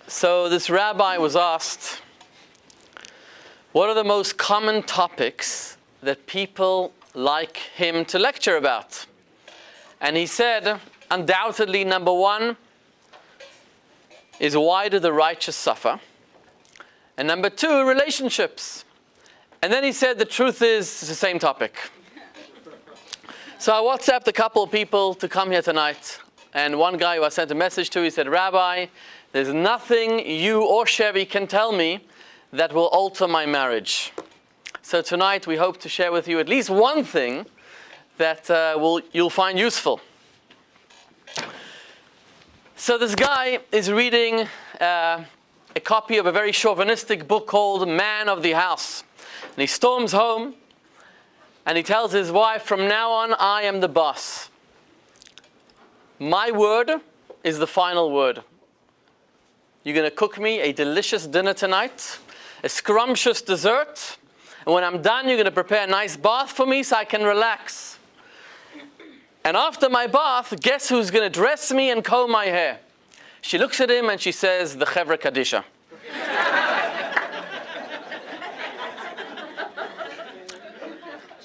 So this rabbi was asked, what are the most common topics that people like him to lecture about? And he said, undoubtedly, number one is why do the righteous suffer? And number two, relationships. And then he said, the truth is, it's the same topic. So I WhatsApped a couple of people to come here tonight. And one guy who I sent a message to, he said, Rabbi, there's nothing you or Shevy can tell me that will alter my marriage. So tonight we hope to share with you at least one thing that you'll find useful. So this guy is reading a copy of a very chauvinistic book called Man of the House. And he storms home and he tells his wife, from now on, I am the boss. My word is the final word. You're going to cook me a delicious dinner tonight, a scrumptious dessert, and when I'm done, you're going to prepare a nice bath for me so I can relax. And after my bath, guess who's going to dress me and comb my hair? She looks at him and she says, the Chevra Kadisha.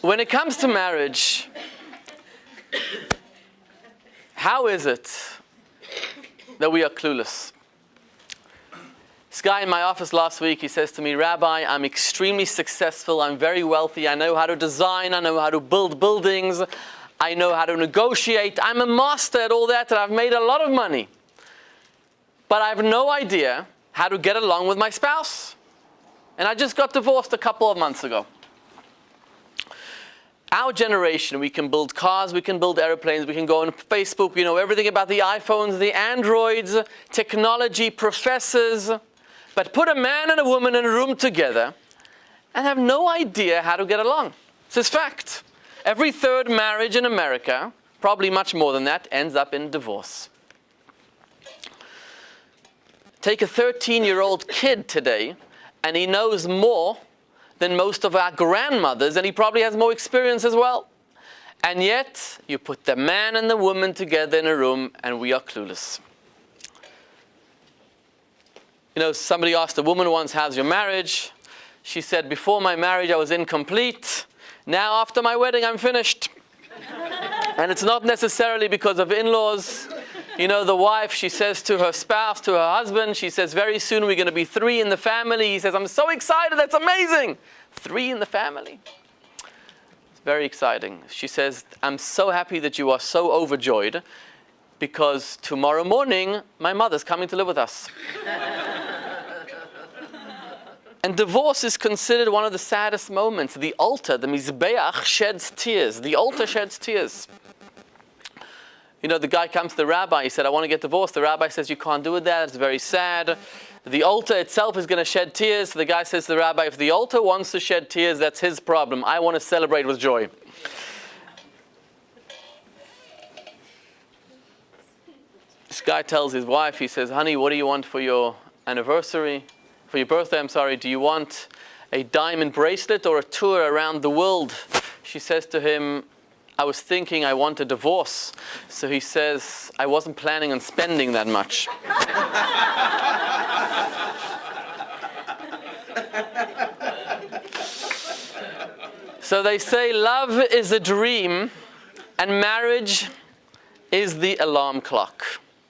When it comes to marriage, how is it that we are clueless? This guy in my office last week, he says to me, Rabbi, I'm extremely successful, I'm very wealthy, I know how to design, I know how to build buildings, I know how to negotiate, I'm a master at all that, and I've made a lot of money. But I have no idea how to get along with my spouse. And I just got divorced a couple of months ago. Our generation, we can build cars, we can build airplanes, we can go on Facebook, we know everything about the iPhones, the Androids, technology, professors. But put a man and a woman in a room together and have no idea how to get along. This is fact. Every third marriage in America, probably much more than that, ends up in divorce. Take a 13-year-old kid today, and he knows more than most of our grandmothers, and he probably has more experience as well. And yet, you put the man and the woman together in a room, and we are clueless. You know, somebody asked a woman once, how's your marriage? She said, before my marriage, I was incomplete. Now, after my wedding, I'm finished. And it's not necessarily because of in-laws. You know, the wife, she says to her spouse, to her husband, she says, very soon we're going to be 3 in the family. He says, I'm so excited, that's amazing. 3 in the family. It's very exciting. She says, I'm so happy that you are so overjoyed because tomorrow morning, my mother's coming to live with us. And divorce is considered one of the saddest moments. The altar, the Mizbeach, sheds tears. The altar sheds tears. You know, the guy comes to the rabbi, he said, I want to get divorced. The rabbi says, you can't do that, it's very sad. The altar itself is going to shed tears. So the guy says to the rabbi, if the altar wants to shed tears, that's his problem. I want to celebrate with joy. This guy tells his wife, he says, honey, what do you want for your anniversary? For your birthday, I'm sorry, do you want a diamond bracelet or a tour around the world? She says to him, I was thinking I want a divorce. So he says, I wasn't planning on spending that much. So they say love is a dream and marriage is the alarm clock.